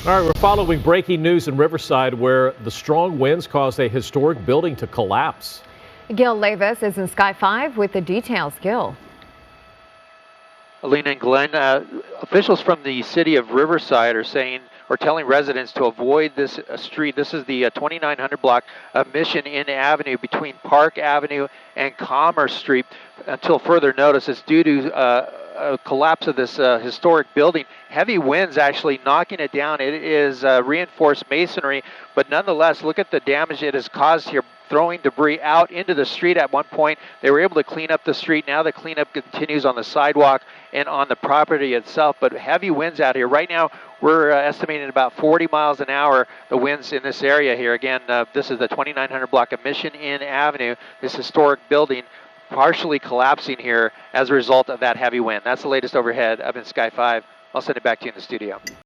All right, we're following breaking news in Riverside where the strong winds caused a historic building to collapse. Gil Leyvas is in Sky 5 with the details. Gil. Alina and Glenn, officials from the city of Riverside are saying or telling residents to avoid this street. This is the 2900 block of Mission Inn Avenue between Park Avenue and Commerce Street until further notice. It's due to a collapse of this historic building. Heavy winds actually knocking it down. It is reinforced masonry, but nonetheless, look at the damage it has caused here, throwing debris out into the street at one point. They were able to clean up the street. Now the cleanup continues on the sidewalk and on the property itself, but heavy winds out here. Right now, we're estimating about 40 miles an hour, the winds in this area here. Again, this is the 2900 block of Mission Inn Avenue, this historic building partially collapsing here as a result of that heavy wind. That's the latest overhead up in Sky 5. I'll send it back to you in the studio.